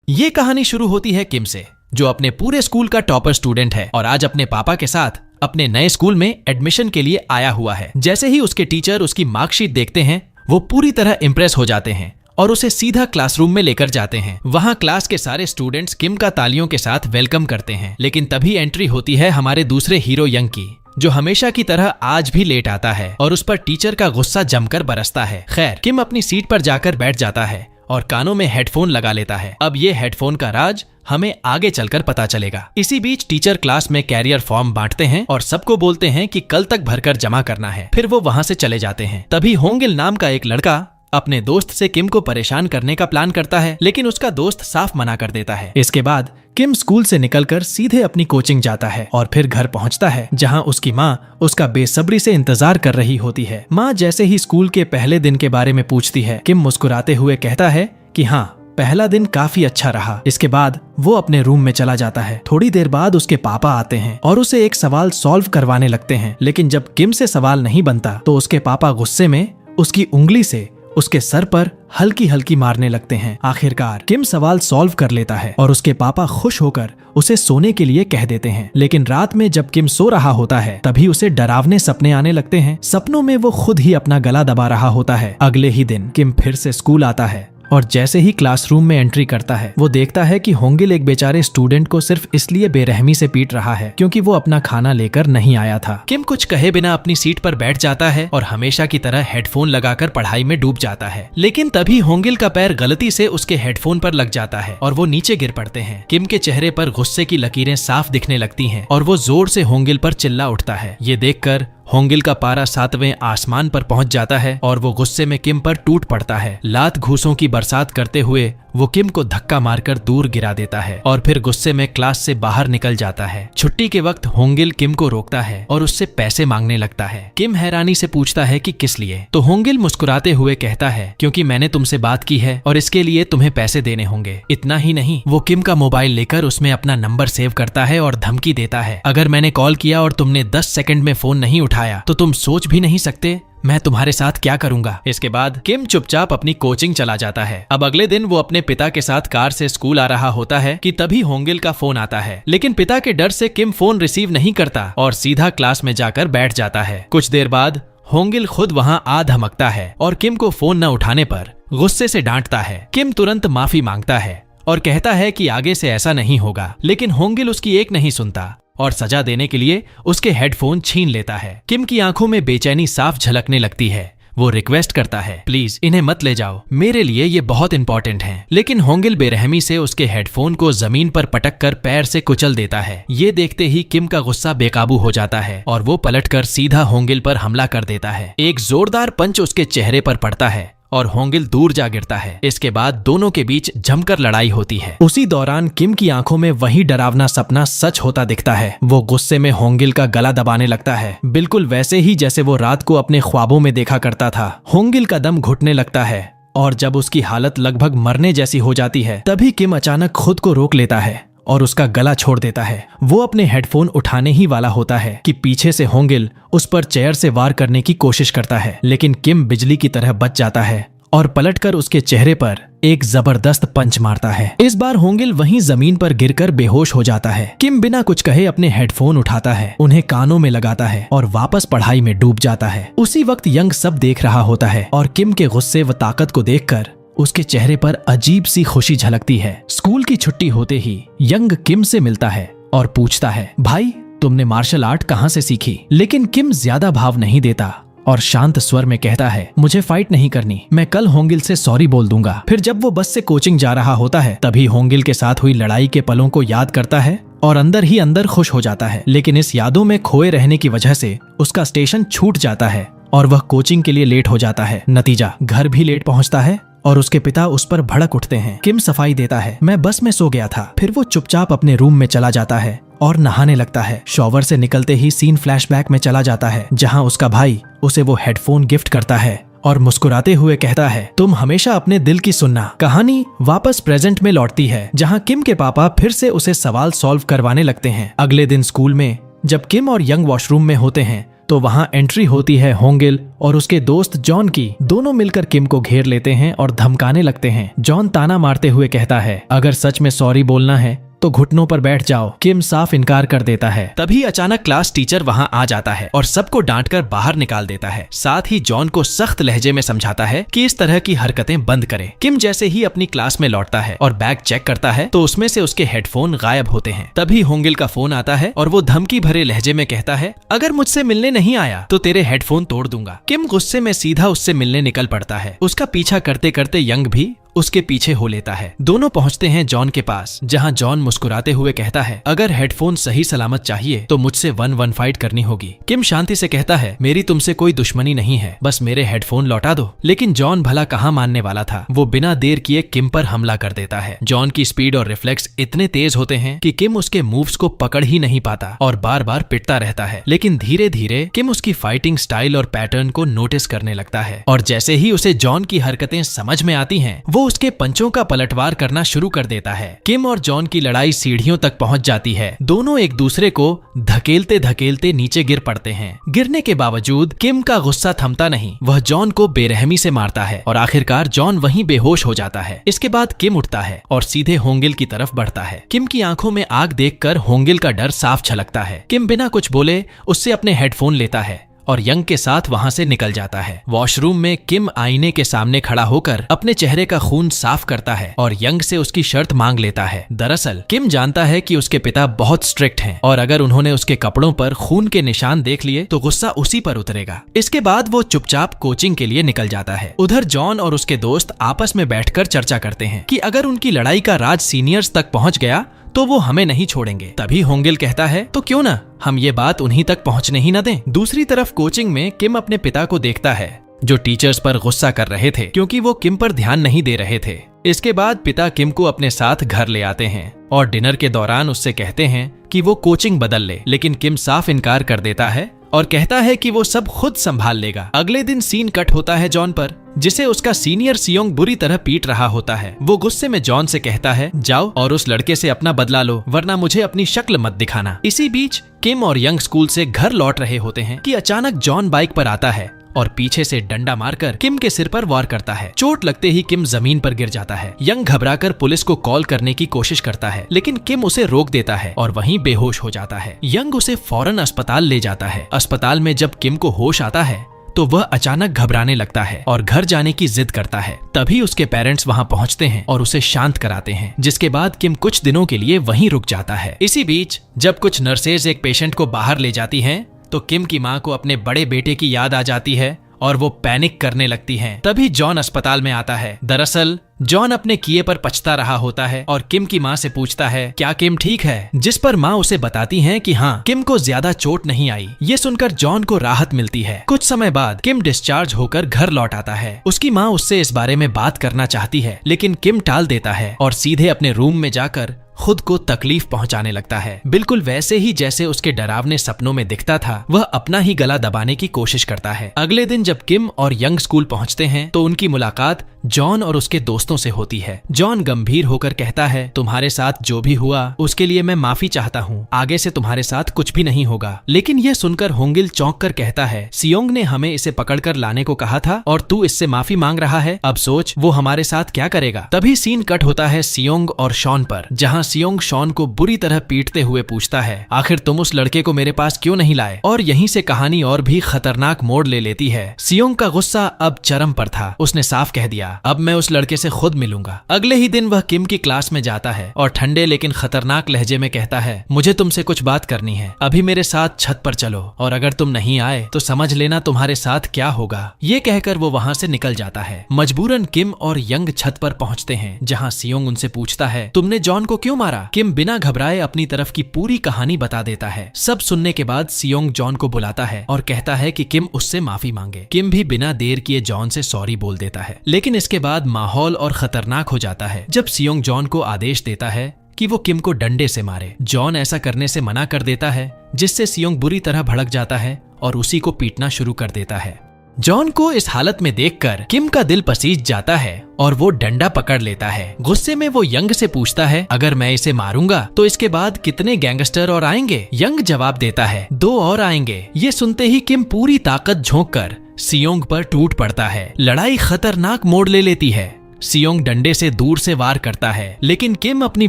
ये कहानी शुरू होती है किम से, जो अपने पूरे स्कूल का टॉपर स्टूडेंट है और आज अपने पापा के साथ अपने नए स्कूल में एडमिशन के लिए आया हुआ है। जैसे ही उसके टीचर उसकी मार्कशीट देखते हैं, वो पूरी तरह इम्प्रेस हो जाते हैं और उसे सीधा क्लासरूम में लेकर जाते हैं। वहाँ क्लास के सारे स्टूडेंट्स किम का तालियों के साथ वेलकम करते हैं, लेकिन तभी एंट्री होती है हमारे दूसरे हीरो यंग की, जो हमेशा की तरह आज भी लेट आता है और उस पर टीचर का गुस्सा जमकर बरसता है। खैर, किम अपनी सीट पर जाकर बैठ जाता है और कानों में हेडफोन लगा लेता है। अब ये हेडफोन का राज हमें आगे चलकर पता चलेगा। इसी बीच टीचर क्लास में कैरियर फॉर्म बांटते हैं और सबको बोलते हैं कि कल तक भरकर जमा करना है। फिर वो वहाँ से चले जाते हैं। तभी होंगिल नाम का एक लड़का अपने दोस्त से किम को परेशान करने का प्लान करता है, लेकिन उसका दोस्त साफ मना कर देता है। इसके बाद किम स्कूल से निकलकर सीधे अपनी कोचिंग जाता है और फिर घर पहुंचता है, जहां उसकी माँ उसका बेसब्री से इंतजार कर रही होती है। माँ जैसे ही स्कूल के पहले दिन के बारे में पूछती है, किम मुस्कुराते हुए कहता है कि हाँ, पहला दिन काफी अच्छा रहा। इसके बाद वो अपने रूम में चला जाता है। थोड़ी देर बाद उसके पापा आते हैं और उसे एक सवाल सॉल्व करवाने लगते हैं, लेकिन जब किम से सवाल नहीं बनता तो उसके पापा गुस्से में उसकी उंगली से उसके सर पर हल्की हल्की मारने लगते हैं। आखिरकार किम सवाल सॉल्व कर लेता है और उसके पापा खुश होकर उसे सोने के लिए कह देते हैं। लेकिन रात में जब किम सो रहा होता है, तभी उसे डरावने सपने आने लगते हैं। सपनों में वो खुद ही अपना गला दबा रहा होता है। अगले ही दिन किम फिर से स्कूल आता है और जैसे ही क्लासरूम में एंट्री करता है, वो देखता है कि होंगिल एक बेचारे स्टूडेंट को सिर्फ इसलिए बेरहमी से पीट रहा है क्योंकि वो अपना खाना लेकर नहीं आया था। किम कुछ कहे बिना अपनी सीट पर बैठ जाता है और हमेशा की तरह हेडफोन लगाकर पढ़ाई में डूब जाता है। लेकिन तभी होंगिल का पैर गलती से उसके हेडफोन पर लग जाता है और वो नीचे गिर पड़ते हैं। किम के चेहरे पर गुस्से की लकीरें साफ दिखने लगती हैं और वो जोर से होंगिल पर चिल्ला उठता है। ये देखकर होंगिल का पारा 7वें आसमान पर पहुंच जाता है और वो गुस्से में किम पर टूट पड़ता है। लात घूसों की बरसात करते हुए वो किम को धक्का मारकर दूर गिरा देता है और फिर गुस्से में क्लास से बाहर निकल जाता है। छुट्टी के वक्त होंगिल किम को रोकता है और उससे पैसे मांगने लगता है। किम हैरानी से पूछता है कि किस लिए, तो होंगिल मुस्कुराते हुए कहता है, क्योंकि मैंने तुमसे बात की है और इसके लिए तुम्हें पैसे देने होंगे। इतना ही नहीं, वो किम का मोबाइल लेकर उसमें अपना नंबर सेव करता है और धमकी देता है, अगर मैंने कॉल किया और तुमने 10 सेकंड में फोन नहीं उठाया तो तुम सोच भी नहीं सकते मैं तुम्हारे साथ क्या करूंगा। इसके बाद किम चुपचाप अपनी कोचिंग चला जाता है। अब अगले दिन वो अपने पिता के साथ कार से स्कूल आ रहा होता है कि तभी होंगिल का फोन आता है, लेकिन पिता के डर से किम फोन रिसीव नहीं करता और सीधा क्लास में जाकर बैठ जाता है। कुछ देर बाद होंगिल खुद वहां आ धमकता है और किम को फोन न उठाने पर गुस्से से डांटता है। किम तुरंत माफी मांगता है और कहता है कि आगे से ऐसा नहीं होगा, लेकिन होंगिल उसकी एक नहीं सुनता और सजा देने के लिए उसके हेडफोन छीन लेता है। किम की आंखों में बेचैनी साफ झलकने लगती है। वो रिक्वेस्ट करता है, प्लीज इन्हें मत ले जाओ, मेरे लिए ये बहुत इंपॉर्टेंट हैं। लेकिन होंगिल बेरहमी से उसके हेडफोन को जमीन पर पटक कर पैर से कुचल देता है। ये देखते ही किम का गुस्सा बेकाबू हो जाता है और वो पलटकर सीधा होंगिल पर हमला कर देता है। एक जोरदार पंच उसके चेहरे पर पड़ता है और होंगिल दूर जा गिरता है। इसके बाद दोनों के बीच जमकर लड़ाई होती है। उसी दौरान किम की आंखों में वही डरावना सपना सच होता दिखता है। वो गुस्से में होंगिल का गला दबाने लगता है, बिल्कुल वैसे ही जैसे वो रात को अपने ख्वाबों में देखा करता था। होंगिल का दम घुटने लगता है और जब उसकी हालत लगभग मरने जैसी हो जाती है, तभी किम अचानक खुद को रोक लेता है और उसका गला छोड़ देता है। वो अपने हेडफोन उठाने ही वाला होता है कि पीछे से होंगिल उस पर चेयर से वार करने की कोशिश करता है, लेकिन किम बिजली की तरह बच जाता है और पलटकर उसके चेहरे पर एक जबरदस्त पंच मारता है। इस बार होंगिल वहीं जमीन पर गिरकर बेहोश हो जाता है। किम बिना कुछ कहे अपने हेडफोन उठाता है, उन्हें कानों में लगाता है और वापस पढ़ाई में डूब जाता है। उसी वक्त यंग सब देख रहा होता है और किम के गुस्से व ताकत को देखकर उसके चेहरे पर अजीब सी खुशी झलकती है। स्कूल की छुट्टी होते ही यंग किम से मिलता है और पूछता है, भाई तुमने मार्शल आर्ट कहाँ से सीखी? लेकिन किम ज्यादा भाव नहीं देता और शांत स्वर में कहता है, मुझे फाइट नहीं करनी, मैं कल होंगिल से सॉरी बोल दूंगा। फिर जब वो बस से कोचिंग जा रहा होता है, तभी होंगिल के साथ हुई लड़ाई के पलों को याद करता है और अंदर ही अंदर खुश हो जाता है। लेकिन इस यादों में खोए रहने की वजह से उसका स्टेशन छूट जाता है और वह कोचिंग के लिए लेट हो जाता है। नतीजा, घर भी लेट पहुंचता है और उसके पिता उस पर भड़क उठते हैं। किम सफाई देता है, मैं बस में सो गया था। फिर वो चुपचाप अपने रूम में चला जाता है और नहाने लगता है। शॉवर से निकलते ही सीन फ्लैशबैक में चला जाता है, जहां उसका भाई उसे वो हेडफोन गिफ्ट करता है और मुस्कुराते हुए कहता है, तुम हमेशा अपने दिल की सुनना। कहानी वापस प्रेजेंट में लौटती है, जहां किम के पापा फिर से उसे सवाल सॉल्व करवाने लगते हैं। अगले दिन स्कूल में जब किम और यंग वॉशरूम में होते हैं, तो वहाँ एंट्री होती है होंगिल और उसके दोस्त जॉन की। दोनों मिलकर किम को घेर लेते हैं और धमकाने लगते हैं। जॉन ताना मारते हुए कहता है, अगर सच में सॉरी बोलना है तो घुटनों पर बैठ जाओ। किम साफ इनकार कर देता है। तभी अचानक क्लास टीचर वहां आ जाता है और सबको डांटकर बाहर निकाल देता है। साथ ही जॉन को सख्त लहजे में समझाता है कि इस तरह की हरकतें बंद करे। किम जैसे ही अपनी क्लास में लौटता है और बैग चेक करता है तो उसमें से उसके हेडफोन गायब होते हैं। तभी होंगिल का फोन आता है और वो धमकी भरे लहजे में कहता है, अगर मुझसे मिलने नहीं आया तो तेरे हेडफोन तोड़ दूंगा। किम गुस्से में सीधा उससे मिलने निकल पड़ता है। उसका पीछा करते करते यंग भी उसके पीछे हो लेता है। दोनों पहुंचते हैं जॉन के पास, जहां जॉन मुस्कुराते हुए कहता है, अगर हेडफोन सही सलामत चाहिए तो मुझसे 1-1 फाइट करनी होगी। किम शांति से कहता है, मेरी तुमसे कोई दुश्मनी नहीं है, बस मेरे हेडफोन लौटा दो। लेकिन जॉन भला कहाँ मानने वाला था। वो बिना देर किए किम पर हमला कर देता है। जॉन की स्पीड और रिफ्लेक्स इतने तेज होते हैं कि किम उसके मूव्स को पकड़ ही नहीं पाता और बार बार पिटता रहता है। लेकिन धीरे धीरे किम उसकी फाइटिंग स्टाइल और पैटर्न को नोटिस करने लगता है और जैसे ही उसे जॉन की हरकतें समझ में आती हैं, वो उसके पंचों का पलटवार करना शुरू कर देता है। किम और जॉन की लड़ाई सीढ़ियों तक पहुंच जाती है। दोनों एक दूसरे को धकेलते धकेलते नीचे गिर पड़ते हैं। गिरने के बावजूद किम का गुस्सा थमता नहीं। वह जॉन को बेरहमी से मारता है और आखिरकार जॉन वहीं बेहोश हो जाता है। इसके बाद किम उठता है और सीधे होंगिल की तरफ बढ़ता है। किम की आंखों में आग देखकर होंगिल का डर साफ झलकता है। किम बिना कुछ बोले उससे अपने हेडफोन लेता है और यंग के साथ वहां से निकल जाता है। वॉशरूम में किम आईने के सामने खड़ा होकर अपने चेहरे का खून साफ करता है और यंग से उसकी शर्त मांग लेता है। दरअसल किम जानता है कि उसके पिता बहुत स्ट्रिक्ट हैं और अगर उन्होंने उसके कपड़ों पर खून के निशान देख लिए तो गुस्सा उसी पर उतरेगा। इसके बाद वो चुपचाप कोचिंग के लिए निकल जाता है। उधर जॉन और उसके दोस्त आपस में बैठकर चर्चा करते हैं कि अगर उनकी लड़ाई का राज सीनियर्स तक पहुंच गया तो वो हमें नहीं छोड़ेंगे। तभी होंगिल कहता है, तो क्यों ना हम ये बात उन्हीं तक पहुंचने ही न दें। दूसरी तरफ कोचिंग में किम अपने पिता को देखता है जो टीचर्स पर गुस्सा कर रहे थे क्योंकि वो किम पर ध्यान नहीं दे रहे थे। इसके बाद पिता किम को अपने साथ घर ले आते हैं और डिनर के दौरान उससे कहते हैं कि वो कोचिंग बदल ले, लेकिन किम साफ इनकार कर देता है और कहता है कि वो सब खुद संभाल लेगा। अगले दिन सीन कट होता है जॉन पर, जिसे उसका सीनियर सियोंग बुरी तरह पीट रहा होता है। वो गुस्से में जॉन से कहता है, जाओ और उस लड़के से अपना बदला लो, वरना मुझे अपनी शक्ल मत दिखाना। इसी बीच किम और यंग स्कूल से घर लौट रहे होते हैं कि अचानक जॉन बाइक पर आता है और पीछे से डंडा मारकर किम के सिर पर वार करता है। चोट लगते ही किम जमीन पर गिर जाता है। यंग घबराकर पुलिस को कॉल करने की कोशिश करता है, लेकिन किम उसे रोक देता है और वहीं बेहोश हो जाता है। यंग उसे फौरन अस्पताल ले जाता है। अस्पताल में जब किम को होश आता है तो वह अचानक घबराने लगता है और घर जाने की जिद करता है। तभी उसके पेरेंट्स वहां पहुंचते हैं और उसे शांत कराते हैं, जिसके बाद किम कुछ दिनों के लिए वहीं रुक जाता है। इसी बीच जब कुछ नर्सेज एक पेशेंट को बाहर ले जाती हैं, तो किम की मां को अपने बड़े बेटे की याद आ जाती है और वो पैनिक करने लगती हैं। तभी जॉन अस्पताल में आता है। दरअसल जॉन अपने किए पर पछता रहा होता है और किम की मां से पूछता है, क्या किम ठीक है? जिस पर मां उसे बताती हैं कि हाँ, किम को ज्यादा चोट नहीं आई। ये सुनकर जॉन को राहत मिलती है। कुछ समय बाद किम डिस्चार्ज होकर घर लौट आता है। उसकी मां उससे इस बारे में बात करना चाहती है, लेकिन किम टाल देता है और सीधे अपने रूम में जाकर खुद को तकलीफ पहुंचाने लगता है। बिल्कुल वैसे ही जैसे उसके डरावने सपनों में दिखता था। वह अपना ही गला दबाने की कोशिश करता है। अगले दिन जब किम और यंग स्कूल पहुंचते हैं तो उनकी मुलाकात जॉन और उसके दोस्तों से होती है। जॉन गंभीर होकर कहता है, तुम्हारे साथ जो भी हुआ उसके लिए मैं माफी चाहता हूँ। आगे से तुम्हारे साथ कुछ भी नहीं होगा। लेकिन यह सुनकर होंगिल चौंक कर कहता है, सियोंग ने हमें इसे पकड़कर लाने को कहा था और तू इससे माफी मांग रहा है। अब सोच वो हमारे साथ क्या करेगा। तभी सीन कट होता है सियोंग और शॉन पर, जहाँ सियोंग शॉन को बुरी तरह पीटते हुए पूछता है, आखिर तुम उस लड़के को मेरे पास क्यों नहीं लाए? और यहीं से कहानी और भी खतरनाक मोड़ ले लेती है। सियोंग का गुस्सा अब चरम पर था। उसने साफ कह दिया, अब मैं उस लड़के से खुद मिलूंगा। अगले ही दिन वह किम की क्लास में जाता है और ठंडे लेकिन खतरनाक लहजे में कहता है, मुझे तुमसे कुछ बात करनी है। अभी मेरे साथ छत पर चलो और अगर तुम नहीं आए तो समझ लेना तुम्हारे साथ क्या होगा। ये कहकर वो वहाँ से निकल जाता है। मजबूरन किम और यंग छत पर पहुँचते हैं, जहाँ सियोंग उनसे पूछता है, तुमने जॉन को क्यों मारा? किम बिना घबराए अपनी तरफ की पूरी कहानी बता देता है। सब सुनने के बाद सियोंग जॉन को बुलाता है और कहता है कि किम उससे माफी मांगे। किम भी बिना देर किए जॉन से सॉरी बोल देता है। लेकिन इसके बाद माहौल और खतरनाक हो जाता है जब सियोंग जॉन को आदेश देता है कि वो किम को डंडे से मारे। जॉन ऐसा करने से मना कर देता है, जिससे सियोंग बुरी तरह भड़क जाता है और उसी को पीटना शुरू कर देता है। जॉन को इस हालत में देखकर किम का दिल पसीज जाता है और वो डंडा पकड़ लेता है। गुस्से में वो यंग से पूछता है, अगर मैं इसे मारूंगा तो इसके बाद कितने गैंगस्टर और आएंगे? यंग जवाब देता है, 2 और आएंगे। ये सुनते ही किम पूरी ताकत झोंक कर सियोंग पर टूट पड़ता है। लड़ाई खतरनाक मोड़ ले लेती है। सियोंग डंडे से दूर से वार करता है, लेकिन किम अपनी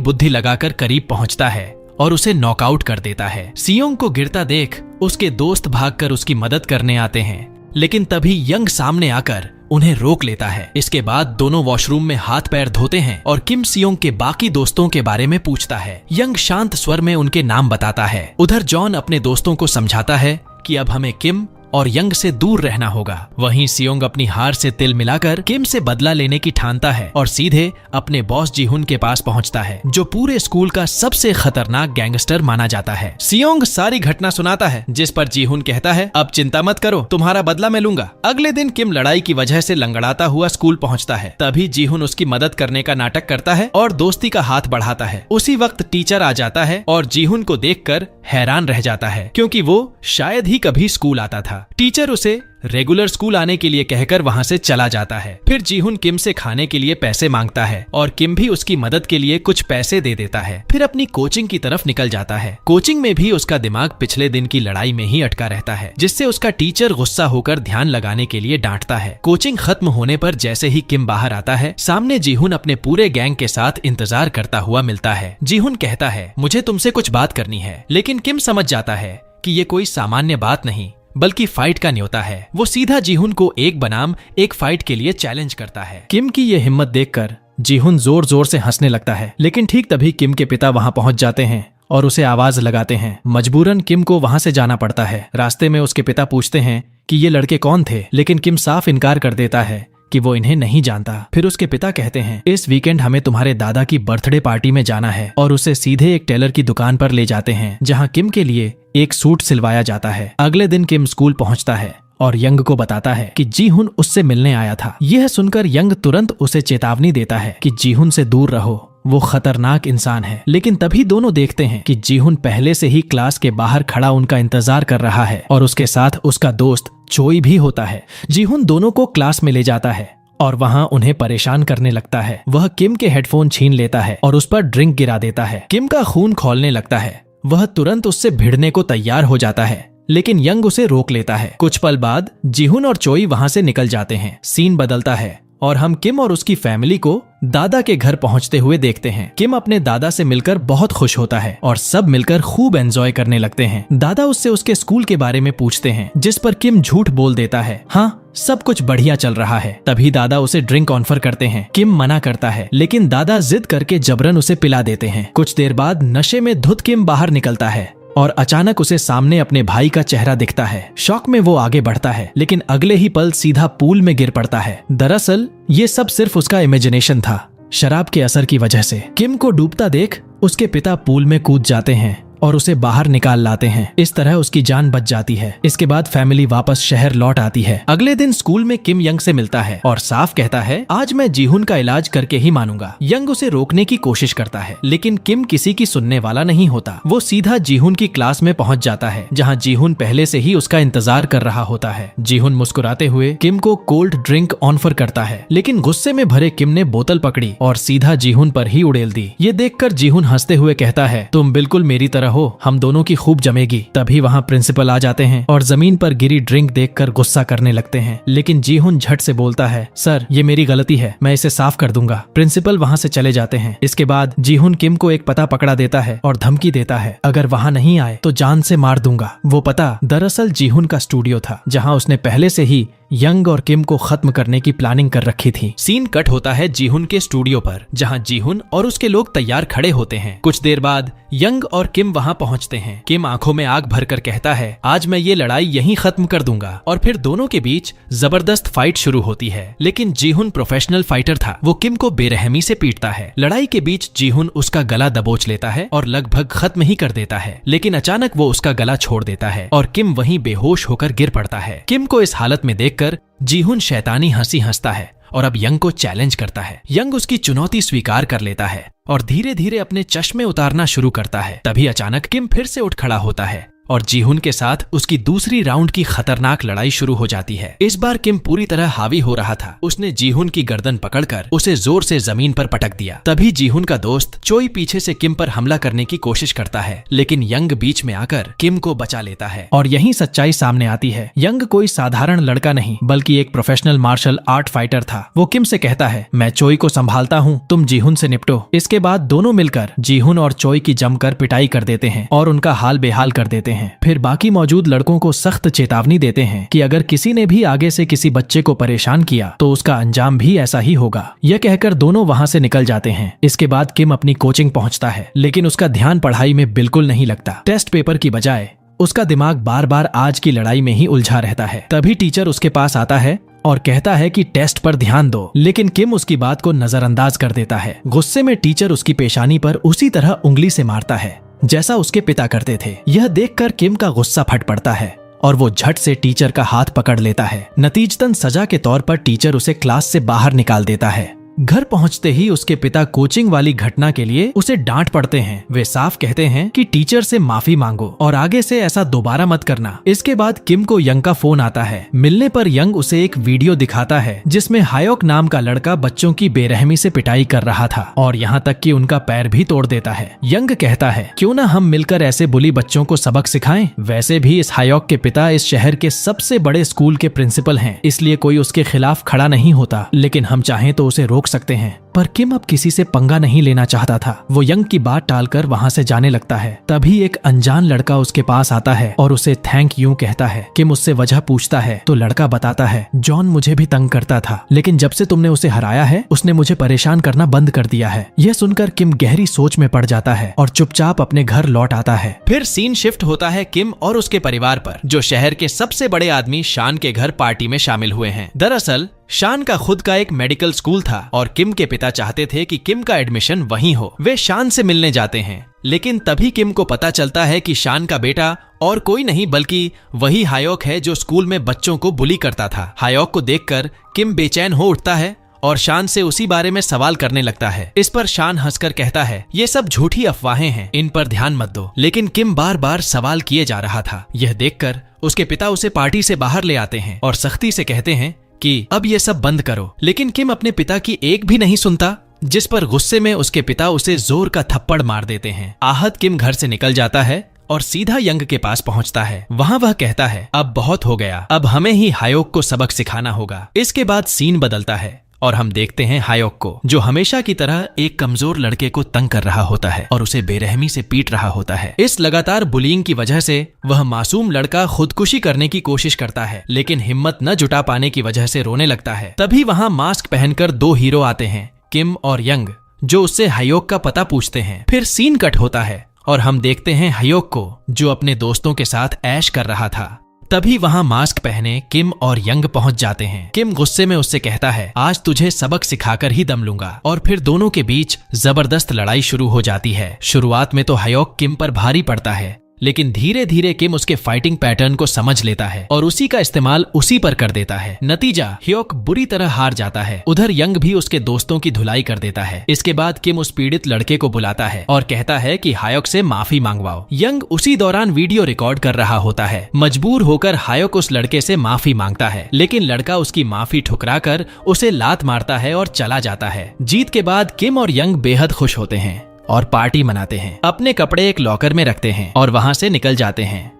बुद्धि लगाकर करीब पहुंचता है और उसे नॉकआउट कर देता है। सियोंग को गिरता देख उसके दोस्त भागकर उसकी मदद करने आते हैं, लेकिन तभी यंग सामने आकर उन्हें रोक लेता है। इसके बाद दोनों वॉशरूम में हाथ पैर धोते हैं और किम सियोंग के बाकी दोस्तों के बारे में पूछता है। यंग शांत स्वर में उनके नाम बताता है। उधर जॉन अपने दोस्तों को समझाता है कि अब हमें किम और यंग से दूर रहना होगा। वहीं सियोंग अपनी हार से तिल मिलाकर किम से बदला लेने की ठानता है और सीधे अपने बॉस जीहुन के पास पहुंचता है, जो पूरे स्कूल का सबसे खतरनाक गैंगस्टर माना जाता है। सियोंग सारी घटना सुनाता है, जिस पर जीहुन कहता है, अब चिंता मत करो, तुम्हारा बदला मैं लूंगा। अगले दिन किम लड़ाई की वजह से लंगड़ाता हुआ स्कूल पहुंचता है। तभी जीहुन उसकी मदद करने का नाटक करता है और दोस्ती का हाथ बढ़ाता है। उसी वक्त टीचर आ जाता है और जीहुन को देखकर हैरान रह जाता है, क्योंकि वो शायद ही कभी स्कूल आता था। टीचर उसे रेगुलर स्कूल आने के लिए कहकर वहां से चला जाता है। फिर जीहुन किम से खाने के लिए पैसे मांगता है और किम भी उसकी मदद के लिए कुछ पैसे दे देता है। फिर अपनी कोचिंग की तरफ निकल जाता है। कोचिंग में भी उसका दिमाग पिछले दिन की लड़ाई में ही अटका रहता है, जिससे उसका टीचर गुस्सा होकर ध्यान लगाने के लिए डांटता है। कोचिंग खत्म होने पर जैसे ही किम बाहर आता है, सामने जीहुन अपने पूरे गैंग के साथ इंतजार करता हुआ मिलता है। जीहुन कहता है, मुझे तुमसे कुछ बात करनी है, लेकिन किम समझ जाता है कि ये कोई सामान्य बात नहीं बल्कि फाइट का न्योता है। वो सीधा जीहुन को एक बनाम एक फाइट के लिए चैलेंज करता है। किम की ये हिम्मत देखकर जीहुन जोर जोर से हंसने लगता है, लेकिन ठीक तभी किम के पिता वहां पहुंच जाते हैं और उसे आवाज लगाते हैं। मजबूरन किम को वहां से जाना पड़ता है। रास्ते में उसके पिता पूछते हैं कि ये लड़के कौन थे, लेकिन किम साफ इनकार कर देता है कि वो इन्हें नहीं जानता। फिर उसके पिता कहते हैं, इस वीकेंड हमें तुम्हारे दादा की बर्थडे पार्टी में जाना है, और उसे सीधे एक टेलर की दुकान पर ले जाते हैं, जहां किम के लिए एक सूट सिलवाया जाता है। अगले दिन किम स्कूल पहुंचता है और यंग को बताता है कि जीहुन उससे मिलने आया था। यह सुनकर यंग तुरंत उसे चेतावनी देता है कि जीहुन से दूर रहो, वो खतरनाक इंसान है। लेकिन तभी दोनों देखते हैं कि जीहुन पहले से ही क्लास के बाहर खड़ा उनका इंतजार कर रहा है और उसके साथ उसका दोस्त चोई भी होता है। जीहुन दोनों को क्लास में ले जाता है और वहां उन्हें परेशान करने लगता है। वह किम के हेडफोन छीन लेता है और उस पर ड्रिंक गिरा देता है। किम का खून खौलने लगता है। वह तुरंत उससे भिड़ने को तैयार हो जाता है, लेकिन यंग उसे रोक लेता है। कुछ पल बाद जीहुन और चोई वहां से निकल जाते हैं। सीन बदलता है और हम किम और उसकी फैमिली को दादा के घर पहुंचते हुए देखते हैं। किम अपने दादा से मिलकर बहुत खुश होता है और सब मिलकर खूब एंजॉय करने लगते हैं। दादा उससे उसके स्कूल के बारे में पूछते हैं, जिस पर किम झूठ बोल देता है, हाँ सब कुछ बढ़िया चल रहा है। तभी दादा उसे ड्रिंक ऑफर करते हैं। किम मना करता है, लेकिन दादा जिद करके जबरन उसे पिला देते हैं। कुछ देर बाद नशे में धुत किम बाहर निकलता है और अचानक उसे सामने अपने भाई का चेहरा दिखता है। शॉक में वो आगे बढ़ता है, लेकिन अगले ही पल सीधा पूल में गिर पड़ता है। दरअसल ये सब सिर्फ उसका इमेजिनेशन था, शराब के असर की वजह से। किम को डूबता देख उसके पिता पूल में कूद जाते हैं और उसे बाहर निकाल लाते हैं। इस तरह उसकी जान बच जाती है। इसके बाद फैमिली वापस शहर लौट आती है। अगले दिन स्कूल में किम यंग से मिलता है और साफ कहता है, आज मैं जीहुन का इलाज करके ही मानूंगा। यंग उसे रोकने की कोशिश करता है, लेकिन किम किसी की सुनने वाला नहीं होता। वो सीधा जीहुन की क्लास में पहुंच जाता है, जहां जीहुन पहले से ही उसका इंतजार कर रहा होता है। जीहुन मुस्कुराते हुए किम को कोल्ड ड्रिंक ऑफर करता है, लेकिन गुस्से में भरे किम ने बोतल पकड़ी और सीधा जीहुन पर ही उड़ेल दी। ये देखकर जीहुन हंसते हुए कहता है, तुम बिल्कुल मेरी तरह हो, हम दोनों की खूब जमेगी। तभी वहां प्रिंसिपल आ जाते हैं और जमीन पर गिरी ड्रिंक देखकर गुस्सा करने लगते हैं, लेकिन जीहुन झट से बोलता है, सर ये मेरी गलती है, मैं इसे साफ कर दूंगा। प्रिंसिपल वहां से चले जाते हैं। इसके बाद जीहुन किम को एक पता पकड़ा देता है और धमकी देता है, अगर वहां नहीं आए तो जान से मार दूंगा। वो पता दरअसल जीहुन का स्टूडियो था, जहां उसने पहले से ही यंग और किम को खत्म करने की प्लानिंग कर रखी थी। सीन कट होता है जीहुन के स्टूडियो पर, जहां जीहुन और उसके लोग तैयार खड़े होते हैं। कुछ देर बाद यंग और किम वहां पहुंचते हैं। किम आंखों में आग भरकर कहता है, आज मैं ये लड़ाई यहीं खत्म कर दूंगा। और फिर दोनों के बीच जबरदस्त फाइट शुरू होती है, लेकिन जीहुन प्रोफेशनल फाइटर था। वो किम को बेरहमी से पीटता है। लड़ाई के बीच जीहुन उसका गला दबोच लेता है और लगभग खत्म ही कर देता है, लेकिन अचानक वो उसका गला छोड़ देता है और किम वहीं बेहोश होकर गिर पड़ता है। किम को इस हालत में देखकर जीहुन शैतानी हंसी हंसता है और अब यंग को चैलेंज करता है। यंग उसकी चुनौती स्वीकार कर लेता है और धीरे धीरे अपने चश्मे उतारना शुरू करता है। तभी अचानक किम फिर से उठ खड़ा होता है और जीहुन के साथ उसकी दूसरी राउंड की खतरनाक लड़ाई शुरू हो जाती है। इस बार किम पूरी तरह हावी हो रहा था। उसने जीहुन की गर्दन पकड़कर उसे जोर से जमीन पर पटक दिया। तभी जीहुन का दोस्त चोई पीछे से किम पर हमला करने की कोशिश करता है, लेकिन यंग बीच में आकर किम को बचा लेता है। और यही सच्चाई सामने आती है। यंग कोई साधारण लड़का नहीं बल्कि एक प्रोफेशनल मार्शल आर्ट फाइटर था। वो किम से कहता है, मैं चोई को संभालता हूँ, तुम जीहुन से निपटो। इसके बाद दोनों मिलकर जीहुन और चोई की जमकर पिटाई कर देते हैं और उनका हाल बेहाल कर देते हैं। फिर बाकी मौजूद लड़कों को सख्त चेतावनी देते हैं कि अगर किसी ने भी आगे से किसी बच्चे को परेशान किया तो उसका अंजाम भी ऐसा ही होगा। यह कहकर दोनों वहां से निकल जाते हैं। इसके बाद किम अपनी कोचिंग पहुंचता है, लेकिन उसका ध्यान पढ़ाई में बिल्कुल नहीं लगता। टेस्ट पेपर की बजाय उसका दिमाग बार बार आज की लड़ाई में ही उलझा रहता है। तभी टीचर उसके पास आता है और कहता है कि टेस्ट पर ध्यान दो, लेकिन किम उसकी बात को नजरअंदाज कर देता है। गुस्से में टीचर उसकी पेशानी पर उसी तरह उंगली से मारता है जैसा उसके पिता करते थे। यह देखकर किम का गुस्सा फट पड़ता है और वो झट से टीचर का हाथ पकड़ लेता है। नतीजतन सजा के तौर पर टीचर उसे क्लास से बाहर निकाल देता है। घर पहुंचते ही उसके पिता कोचिंग वाली घटना के लिए उसे डांट पड़ते हैं। वे साफ कहते हैं कि टीचर से माफी मांगो और आगे से ऐसा दोबारा मत करना। इसके बाद किम को यंग का फोन आता है। मिलने पर यंग उसे एक वीडियो दिखाता है जिसमें हायोक नाम का लड़का बच्चों की बेरहमी से पिटाई कर रहा था और यहाँ तक कि उनका पैर भी तोड़ देता है। यंग कहता है, क्यों ना हम मिलकर ऐसे बुली बच्चों को सबक सिखाएं। वैसे भी इस हायोक के पिता इस शहर के सबसे बड़े स्कूल के प्रिंसिपल हैं, इसलिए कोई उसके खिलाफ खड़ा नहीं होता, लेकिन हम चाहें तो उसे रोक सकते हैं। पर किम अब किसी से पंगा नहीं लेना चाहता था। वो यंग की बात टालकर वहां से जाने लगता है। तभी एक अनजान लड़का उसके पास आता है और उसे थैंक यू कहता है। किम उससे वजह पूछता है तो लड़का बताता है, जॉन मुझे भी तंग करता था, लेकिन जब से तुमने उसे हराया है उसने मुझे परेशान करना बंद कर दिया है। यह सुनकर किम गहरी सोच में पड़ जाता है और चुपचाप अपने घर लौट आता है। फिर सीन शिफ्ट होता है किम और उसके परिवार पर, जो शहर के सबसे बड़े आदमी शान के घर पार्टी में शामिल हुए हैं। दरअसल शान का खुद का एक मेडिकल स्कूल था और किम के पिता चाहते थे कि किम का एडमिशन वहीं हो। वे शान से मिलने जाते हैं, लेकिन तभी किम को पता चलता है कि शान का बेटा और कोई नहीं बल्कि वही हायोक है जो स्कूल में बच्चों को बुली करता था। हायोक को देखकर किम बेचैन हो उठता है और शान से उसी बारे में सवाल करने लगता है। इस पर शान हंसकर कहता है, ये सब झूठी अफवाहें हैं, इन पर ध्यान मत दो। लेकिन किम बार बार सवाल किए जा रहा था। यह देखकर उसके पिता उसे पार्टी से बाहर ले आते हैं और सख्ती से कहते हैं कि अब ये सब बंद करो। लेकिन किम अपने पिता की एक भी नहीं सुनता, जिस पर गुस्से में उसके पिता उसे जोर का थप्पड़ मार देते हैं। आहत किम घर से निकल जाता है और सीधा यंग के पास पहुंचता है। वहां वह कहता है, अब बहुत हो गया, अब हमें ही हायोक को सबक सिखाना होगा। इसके बाद सीन बदलता है और हम देखते हैं हायोक को, जो हमेशा की तरह एक कमजोर लड़के को तंग कर रहा होता है और उसे बेरहमी से पीट रहा होता है। इस लगातार बुलिंग की वजह से वह मासूम लड़का खुदकुशी करने की कोशिश करता है, लेकिन हिम्मत न जुटा पाने की वजह से रोने लगता है। तभी वहां मास्क पहनकर दो हीरो आते हैं, किम और यंग, जो उससे हायोक का पता पूछते हैं। फिर सीन कट होता है और हम देखते हैं हायोक को, जो अपने दोस्तों के साथ ऐश कर रहा था। तभी वहां मास्क पहने किम और यंग पहुंच जाते हैं। किम गुस्से में उससे कहता है, आज तुझे सबक सिखाकर ही दम लूंगा। और फिर दोनों के बीच जबरदस्त लड़ाई शुरू हो जाती है। शुरुआत में तो हायोक किम पर भारी पड़ता है, लेकिन धीरे धीरे किम उसके फाइटिंग पैटर्न को समझ लेता है और उसी का इस्तेमाल उसी पर कर देता है। नतीजा, हायोक बुरी तरह हार जाता है। उधर यंग भी उसके दोस्तों की धुलाई कर देता है। इसके बाद किम उस पीड़ित लड़के को बुलाता है और कहता है कि हायोक से माफी मांगवाओ। यंग उसी दौरान वीडियो रिकॉर्ड कर रहा होता है। मजबूर होकर हायोक उस लड़के से माफी मांगता है, लेकिन लड़का उसकी माफी ठुकराकर उसे लात मारता है और चला जाता है। जीत के बाद किम और यंग बेहद खुश होते हैं और पार्टी मनाते हैं। अपने कपड़े एक लॉकर में रखते हैं और वहां से निकल जाते हैं।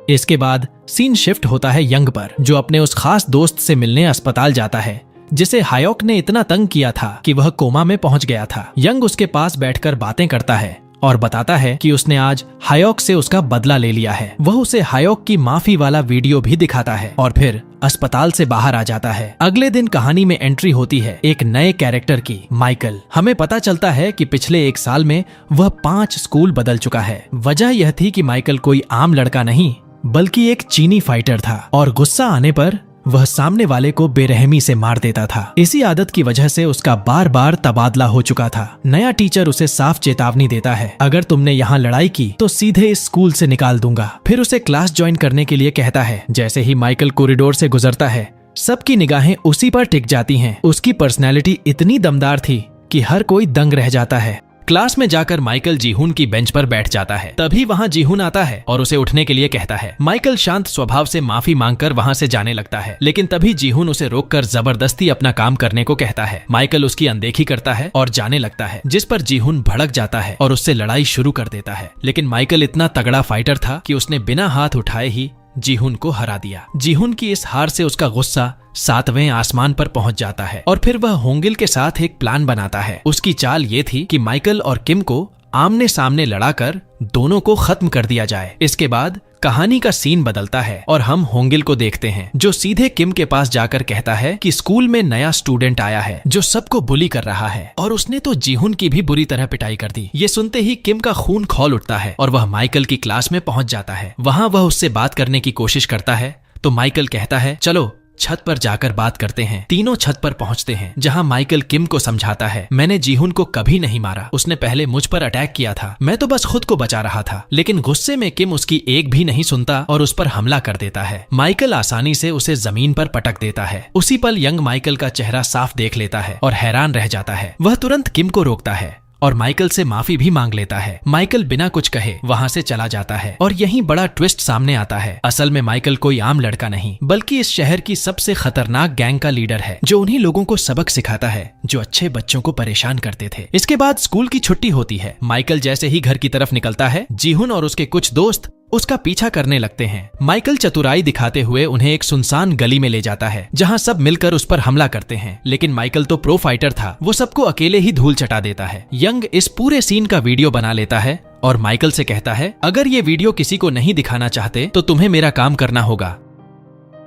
इसके बाद सीन शिफ्ट होता है यंग पर, जो अपने उस खास दोस्त से मिलने अस्पताल जाता है, जिसे हायोक ने इतना तंग किया था कि वह कोमा में पहुंच गया था। यंग उसके पास बैठकर बातें करता है और बताता है कि उसने आज हायोक से उसका बदला ले लिया है। वह उसे हायोक की माफी वाला वीडियो भी दिखाता है और फिर अस्पताल से बाहर आ जाता है। अगले दिन कहानी में एंट्री होती है एक नए कैरेक्टर की, माइकल। हमें पता चलता है कि पिछले 1 साल में वह 5 स्कूल बदल चुका है। वजह यह थी कि माइकल कोई आम लड़का नहीं बल्कि एक चीनी फाइटर था और गुस्सा आने पर वह सामने वाले को बेरहमी से मार देता था। इसी आदत की वजह से उसका बार बार तबादला हो चुका था। नया टीचर उसे साफ चेतावनी देता है, अगर तुमने यहाँ लड़ाई की तो सीधे इस स्कूल से निकाल दूंगा। फिर उसे क्लास ज्वाइन करने के लिए कहता है। जैसे ही माइकल कॉरिडोर से गुजरता है, सबकी निगाहें उसी पर टिक जाती हैं। उसकी पर्सनैलिटी इतनी दमदार थी कि हर कोई दंग रह जाता है। क्लास में जाकर माइकल जीहुन की बेंच पर बैठ जाता है। तभी वहाँ जीहुन आता है और उसे उठने के लिए कहता है। माइकल शांत स्वभाव से माफी मांगकर वहाँ से जाने लगता है, लेकिन तभी जीहुन उसे रोककर जबरदस्ती अपना काम करने को कहता है। माइकल उसकी अनदेखी करता है और जाने लगता है, जिस पर जीहुन भड़क जाता है और उससे लड़ाई शुरू कर देता है। लेकिन माइकल इतना तगड़ा फाइटर था कि उसने बिना हाथ उठाए ही जीहुन को हरा दिया। जीहुन की इस हार से उसका गुस्सा 7वें आसमान पर पहुंच जाता है और फिर वह होंगिल के साथ एक प्लान बनाता है। उसकी चाल ये थी कि माइकल और किम को आमने सामने लड़ाकर दोनों को खत्म कर दिया जाए। इसके बाद कहानी का सीन बदलता है और हम होंगिल को देखते हैं, जो सीधे किम के पास जाकर कहता है कि स्कूल में नया स्टूडेंट आया है जो सबको बुली कर रहा है और उसने तो जीहुन की भी बुरी तरह पिटाई कर दी। ये सुनते ही किम का खून खौल उठता है और वह माइकल की क्लास में पहुंच जाता है। वहां वह उससे बात करने की कोशिश करता है तो माइकल कहता है, चलो छत पर जाकर बात करते हैं। तीनों छत पर पहुंचते हैं, जहां माइकल किम को समझाता है, मैंने जीहुन को कभी नहीं मारा, उसने पहले मुझ पर अटैक किया था, मैं तो बस खुद को बचा रहा था। लेकिन गुस्से में किम उसकी एक भी नहीं सुनता और उस पर हमला कर देता है। माइकल आसानी से उसे जमीन पर पटक देता है। उसी पल यंग माइकल का चेहरा साफ देख लेता है और हैरान रह जाता है। वह तुरंत किम को रोकता है और माइकल से माफी भी मांग लेता है। माइकल बिना कुछ कहे वहां से चला जाता है और यहीं बड़ा ट्विस्ट सामने आता है। असल में माइकल कोई आम लड़का नहीं, बल्कि इस शहर की सबसे खतरनाक गैंग का लीडर है, जो उन्हीं लोगों को सबक सिखाता है जो अच्छे बच्चों को परेशान करते थे। इसके बाद स्कूल की छुट्टी होती है। माइकल जैसे ही घर की तरफ निकलता है, जीहुन और उसके कुछ दोस्त उसका पीछा करने लगते हैं। माइकल चतुराई दिखाते हुए उन्हें एक सुनसान गली में ले जाता है, जहां सब मिलकर उस पर हमला करते हैं। लेकिन माइकल तो प्रो फाइटर था, वो सबको अकेले ही धूल चटा देता है। यंग इस पूरे सीन का वीडियो बना लेता है और माइकल से कहता है, अगर ये वीडियो किसी को नहीं दिखाना चाहते तो तुम्हें मेरा काम करना होगा।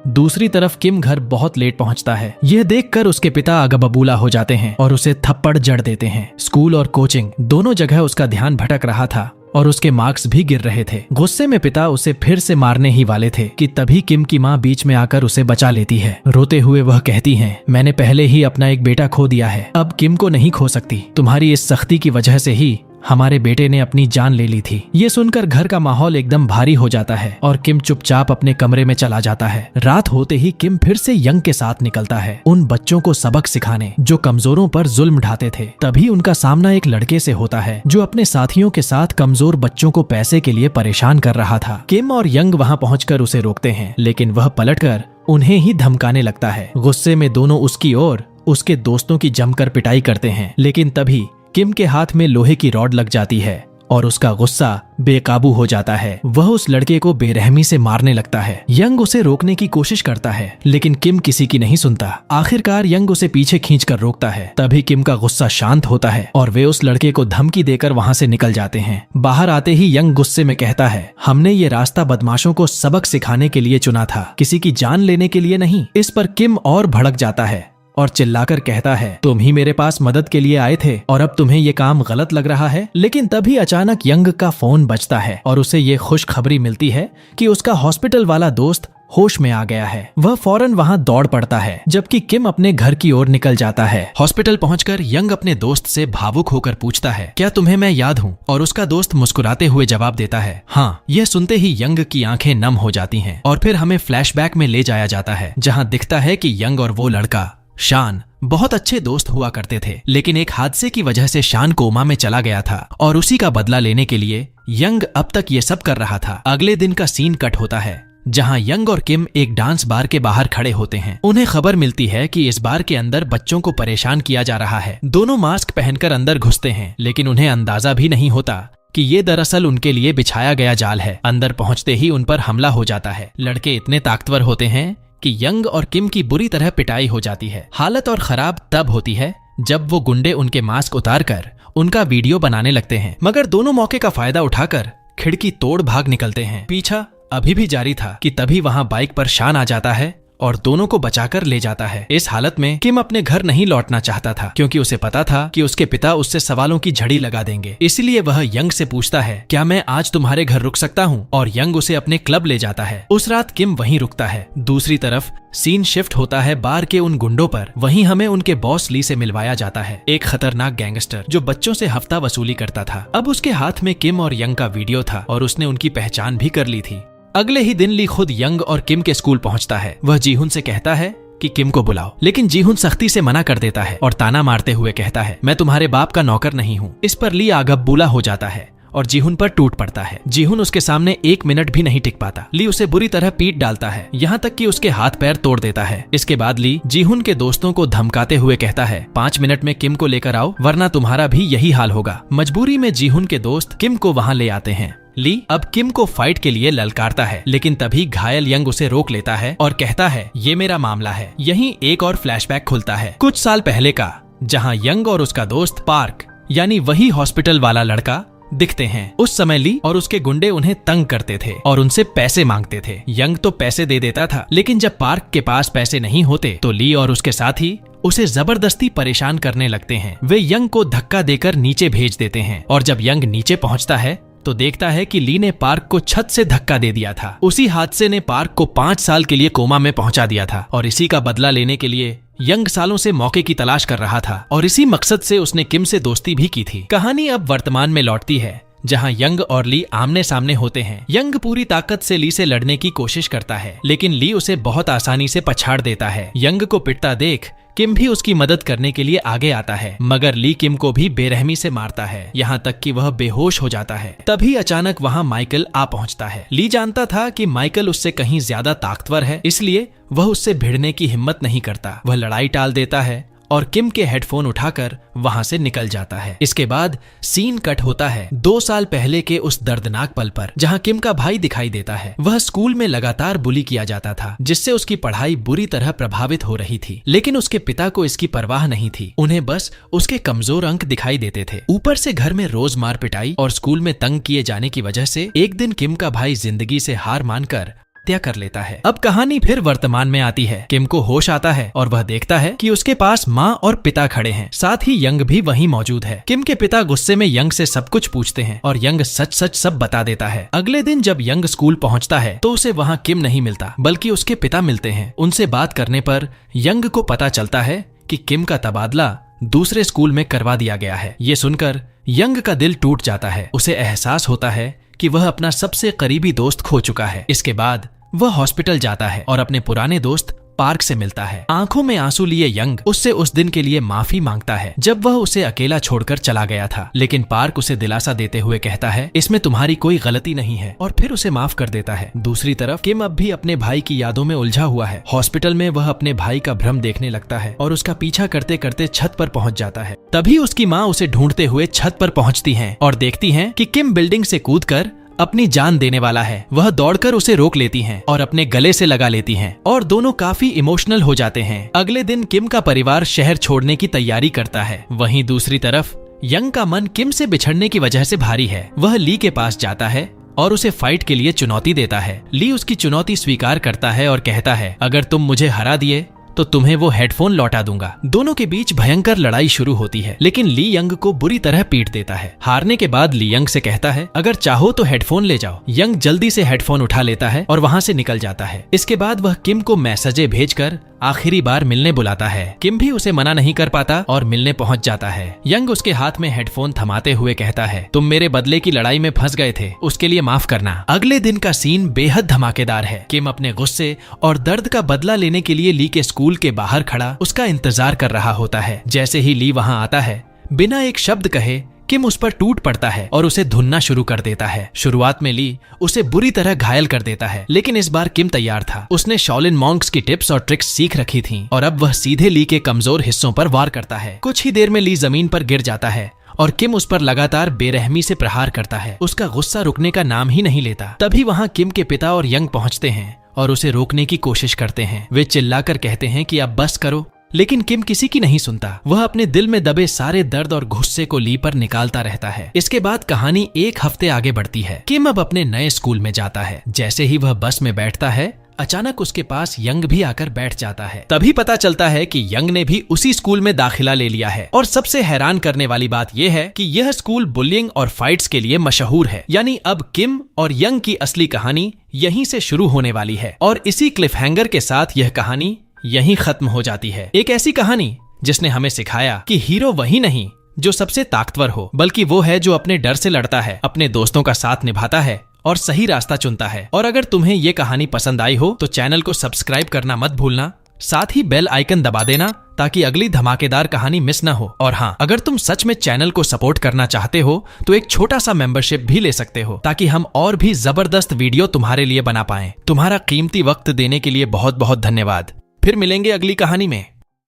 दूसरी तरफ किम घर बहुत लेट पहुंचता है। यह देखकर उसके पिता अगबबूला हो जाते हैं और उसे थप्पड़ जड़ देते हैं। स्कूल और कोचिंग दोनों जगह उसका ध्यान भटक रहा था और उसके मार्क्स भी गिर रहे थे। गुस्से में पिता उसे फिर से मारने ही वाले थे कि तभी किम की माँ बीच में आकर उसे बचा लेती है। रोते हुए वह कहती है, मैंने पहले ही अपना एक बेटा खो दिया है, अब किम को नहीं खो सकती। तुम्हारी इस सख्ती की वजह से ही हमारे बेटे ने अपनी जान ले ली थी। ये सुनकर घर का माहौल एकदम भारी हो जाता है और किम चुपचाप अपने कमरे में चला जाता है। रात होते ही किम फिर से यंग के साथ निकलता है, उन बच्चों को सबक सिखाने जो कमजोरों पर जुल्म ढाते थे। तभी उनका सामना एक लड़के से होता है जो अपने साथियों के साथ कमजोर बच्चों को पैसे के लिए परेशान कर रहा था। किम और यंग वहाँ पहुँचकर उसे रोकते हैं, लेकिन वह पलटकर उन्हें ही धमकाने लगता है। गुस्से में दोनों उसकी और उसके दोस्तों की जमकर पिटाई करते हैं, लेकिन तभी किम के हाथ में लोहे की रॉड लग जाती है और उसका गुस्सा बेकाबू हो जाता है। वह उस लड़के को बेरहमी से मारने लगता है। यंग उसे रोकने की कोशिश करता है, लेकिन किम किसी की नहीं सुनता। आखिरकार यंग उसे पीछे खींचकर रोकता है। तभी किम का गुस्सा शांत होता है और वे उस लड़के को धमकी देकर वहां से निकल जाते हैं। बाहर आते ही यंग गुस्से में कहता है, हमने ये रास्ता बदमाशों को सबक सिखाने के लिए चुना था, किसी की जान लेने के लिए नहीं। इस पर किम और भड़क जाता है और चिल्लाकर कहता है, तुम ही मेरे पास मदद के लिए आए थे और अब तुम्हें ये काम गलत लग रहा है। लेकिन तभी अचानक यंग का फोन बजता है और उसे ये खुशखबरी मिलती है कि उसका हॉस्पिटल वाला दोस्त होश में आ गया है। वह फौरन वहां दौड़ पड़ता है, जबकि किम अपने घर की ओर निकल जाता है। हॉस्पिटल पहुंचकर यंग अपने दोस्त से भावुक होकर पूछता है, क्या तुम्हें मैं याद हूँ? और उसका दोस्त मुस्कुराते हुए जवाब देता है, हाँ। यह सुनते ही यंग की आंखें नम हो जाती हैं और फिर हमें फ्लैशबैक में ले जाया जाता है, जहाँ दिखता है कि यंग और वो लड़का शान बहुत अच्छे दोस्त हुआ करते थे। लेकिन एक हादसे की वजह से शान कोमा में चला गया था और उसी का बदला लेने के लिए यंग अब तक ये सब कर रहा था। अगले दिन का सीन कट होता है, जहां यंग और किम एक डांस बार के बाहर खड़े होते हैं। उन्हें खबर मिलती है कि इस बार के अंदर बच्चों को परेशान किया जा रहा है। दोनों मास्क पहनकर अंदर घुसते हैं, लेकिन उन्हें अंदाजा भी नहीं होता कि ये दरअसल उनके लिए बिछाया गया जाल है। अंदर पहुंचते ही उन पर हमला हो जाता है। लड़के इतने ताकतवर होते हैं कि यंग और किम की बुरी तरह पिटाई हो जाती है। हालत और खराब तब होती है जब वो गुंडे उनके मास्क उतारकर उनका वीडियो बनाने लगते हैं, मगर दोनों मौके का फायदा उठाकर खिड़की तोड़ भाग निकलते हैं। पीछा अभी भी जारी था कि तभी वहां बाइक पर शान आ जाता है और दोनों को बचाकर ले जाता है। इस हालत में किम अपने घर नहीं लौटना चाहता था, क्योंकि उसे पता था कि उसके पिता उससे सवालों की झड़ी लगा देंगे। इसलिए वह यंग से पूछता है, क्या मैं आज तुम्हारे घर रुक सकता हूँ? और यंग उसे अपने क्लब ले जाता है। उस रात किम वहीं रुकता है। दूसरी तरफ सीन शिफ्ट होता है बार के उन गुंडों पर। वहीं हमें उनके बॉस ली से मिलवाया जाता है, एक खतरनाक गैंगस्टर जो बच्चों से हफ्ता वसूली करता था। अब उसके हाथ में किम और यंग का वीडियो था और उसने उनकी पहचान भी कर ली थी। अगले ही दिन ली खुद यंग और किम के स्कूल पहुंचता है। वह जीहुन से कहता है कि किम को बुलाओ, लेकिन जीहुन सख्ती से मना कर देता है और ताना मारते हुए कहता है, मैं तुम्हारे बाप का नौकर नहीं हूँ। इस पर ली आगबबूला हो जाता है और जीहुन पर टूट पड़ता है। जीहुन उसके सामने 1 मिनट भी नहीं टिक पाता। ली उसे बुरी तरह पीट डालता है, यहाँ तक कि उसके हाथ पैर तोड़ देता है। इसके बाद ली जीहुन के दोस्तों को धमकाते हुए कहता है, 5 मिनट में किम को लेकर आओ, वरना तुम्हारा भी यही हाल होगा। मजबूरी में जीहुन के दोस्त किम को वहाँ ले आते हैं। ली अब किम को फाइट के लिए ललकारता है, लेकिन तभी घायल यंग उसे रोक लेता है और कहता है, ये मेरा मामला है। यहीं एक और फ्लैशबैक खुलता है, कुछ साल पहले का, जहाँ यंग और उसका दोस्त पार्क यानी वही हॉस्पिटल वाला लड़का दिखते हैं। उस समय ली और उसके गुंडे उन्हें तंग करते थे और उनसे पैसे मांगते थे। यंग तो पैसे दे देता था, लेकिन जब पार्क के पास पैसे नहीं होते तो ली और उसके साथी उसे जबरदस्ती परेशान करने लगते हैं। वे यंग को धक्का देकर नीचे भेज देते हैं और जब यंग नीचे पहुंचता है तो देखता है कि ली ने पार्क को छत से धक्का दे दिया था। उसी हादसे ने पार्क को 5 साल के लिए कोमा में पहुंचा दिया था और इसी का बदला लेने के लिए यंग सालों से मौके की तलाश कर रहा था और इसी मकसद से उसने किम से दोस्ती भी की थी। कहानी अब वर्तमान में लौटती है, जहां यंग और ली आमने सामने होते हैं। यंग पूरी ताकत से ली से लड़ने की कोशिश करता है, लेकिन ली उसे बहुत आसानी से पछाड़ देता है। यंग को पिटता देख किम भी उसकी मदद करने के लिए आगे आता है, मगर ली किम को भी बेरहमी से मारता है, यहाँ तक कि वह बेहोश हो जाता है। तभी अचानक वहाँ माइकल आ पहुँचता है। ली जानता था कि माइकल उससे कहीं ज्यादा ताकतवर है, इसलिए वह उससे भिड़ने की हिम्मत नहीं करता। वह लड़ाई टाल देता है और किम के हेडफोन उठाकर वहां से निकल जाता है। इसके बाद सीन कट होता है 2 साल पहले के उस दर्दनाक पल पर, जहां किम का भाई दिखाई देता है। वह स्कूल में लगातार बुली किया जाता था, जिससे उसकी पढ़ाई बुरी तरह प्रभावित हो रही थी, लेकिन उसके पिता को इसकी परवाह नहीं थी। उन्हें बस उसके कमजोर अंक दिखाई देते थे। ऊपर से घर में रोज मार पिटाई और स्कूल में तंग किए जाने की वजह से एक दिन किम का भाई जिंदगी से हार मानकर हत्या कर लेता है। अब कहानी फिर वर्तमान में आती है। किम को होश आता है और वह देखता है कि उसके पास माँ और पिता खड़े हैं, साथ ही यंग भी वहीं मौजूद है। किम के पिता गुस्से में यंग से सब कुछ पूछते हैं और यंग सच सच सब बता देता है। अगले दिन जब यंग स्कूल पहुंचता है तो उसे वहाँ किम नहीं मिलता, बल्कि उसके पिता मिलते हैं। उनसे बात करने पर यंग को पता चलता है कि किम का तबादला दूसरे स्कूल में करवा दिया गया है। ये सुनकर यंग का दिल टूट जाता है। उसे एहसास होता है कि वह अपना सबसे करीबी दोस्त खो चुका है। इसके बाद वह हॉस्पिटल जाता है और अपने पुराने दोस्त पार्क से मिलता है। आंखों में आंसू लिए यंग उससे उस दिन के लिए माफी मांगता है जब वह उसे अकेला छोड़कर चला गया था, लेकिन पार्क उसे दिलासा देते हुए कहता है, इसमें तुम्हारी कोई गलती नहीं है, और फिर उसे माफ कर देता है। दूसरी तरफ किम अब भी अपने भाई की यादों में उलझा हुआ है। हॉस्पिटल में वह अपने भाई का भ्रम देखने लगता है और उसका पीछा करते करते छत पर पहुंच जाता है। तभी उसकी माँ उसे ढूंढते हुए छत पर पहुंचती है और देखती है कि किम बिल्डिंग से कूदकर अपनी जान देने वाला है। वह दौड़कर उसे रोक लेती हैं और अपने गले से लगा लेती हैं और दोनों काफी इमोशनल हो जाते हैं। अगले दिन किम का परिवार शहर छोड़ने की तैयारी करता है। वहीं दूसरी तरफ यंग का मन किम से बिछड़ने की वजह से भारी है। वह ली के पास जाता है और उसे फाइट के लिए चुनौती देता है। ली उसकी चुनौती स्वीकार करता है और कहता है, अगर तुम मुझे हरा दिए तो तुम्हें वो हेडफोन लौटा दूंगा। दोनों के बीच भयंकर लड़ाई शुरू होती है, लेकिन ली यंग को बुरी तरह पीट देता है। हारने के बाद ली यंग से कहता है, अगर चाहो तो हेडफोन ले जाओ। यंग जल्दी से हेडफोन उठा लेता है और वहाँ से निकल जाता है। इसके बाद वह किम को मैसेजें भेजकर आखिरी बार मिलने बुलाता है। किम भी उसे मना नहीं कर पाता और मिलने पहुंच जाता है। यंग उसके हाथ में हेडफोन थमाते हुए कहता है, तुम मेरे बदले की लड़ाई में फंस गए थे, उसके लिए माफ करना। अगले दिन का सीन बेहद धमाकेदार है। किम अपने गुस्से और दर्द का बदला लेने के लिए ली के स्कूल के बाहर खड़ा उसका इंतजार कर रहा होता है। जैसे ही ली वहां आता है, बिना एक शब्द कहे किम उस पर टूट पड़ता है और उसे धुनना शुरू कर देता है। शुरुआत में ली उसे बुरी तरह घायल कर देता है, लेकिन इस बार किम तैयार था। उसने शॉलिन मॉन्क्स की टिप्स और ट्रिक्स सीख रखी थीं और अब वह सीधे ली के कमजोर हिस्सों पर वार करता है। कुछ ही देर में ली जमीन पर गिर जाता है और किम उस पर लगातार बेरहमी से प्रहार करता है। उसका गुस्सा रुकने का नाम ही नहीं लेता। तभी वहाँ किम के पिता और यंग पहुँचते हैं और उसे रोकने की कोशिश करते हैं। वे चिल्लाकर कहते हैं कि अब बस करो, लेकिन किम किसी की नहीं सुनता। वह अपने दिल में दबे सारे दर्द और गुस्से को ली पर निकालता रहता है। इसके बाद कहानी 1 हफ्ते आगे बढ़ती है। किम अब अपने नए स्कूल में जाता है। जैसे ही वह बस में बैठता है, अचानक उसके पास यंग भी आकर बैठ जाता है। तभी पता चलता है कि यंग ने भी उसी स्कूल में दाखिला ले लिया है। और सबसे हैरान करने वाली बात यह है कि यह स्कूल बुलिंग और फाइट्स के लिए मशहूर है। यानी अब किम और यंग की असली कहानी यहीं से शुरू होने वाली है और इसी क्लिफहैंगर के साथ यह कहानी यहीं खत्म हो जाती है। एक ऐसी कहानी जिसने हमें सिखाया कि हीरो वही नहीं जो सबसे ताकतवर हो, बल्कि वो है जो अपने डर से लड़ता है, अपने दोस्तों का साथ निभाता है और सही रास्ता चुनता है। और अगर तुम्हें ये कहानी पसंद आई हो तो चैनल को सब्सक्राइब करना मत भूलना साथ ही बेल आइकन दबा देना ताकि अगली धमाकेदार कहानी मिस ना हो। और हाँ, अगर तुम सच में चैनल को सपोर्ट करना चाहते हो तो एक छोटा सा मेंबरशिप भी ले सकते हो ताकि हम और भी जबरदस्त वीडियो तुम्हारे लिए बना पाएं। तुम्हारा कीमती वक्त देने के लिए बहुत बहुत धन्यवाद। फिर मिलेंगे अगली कहानी में।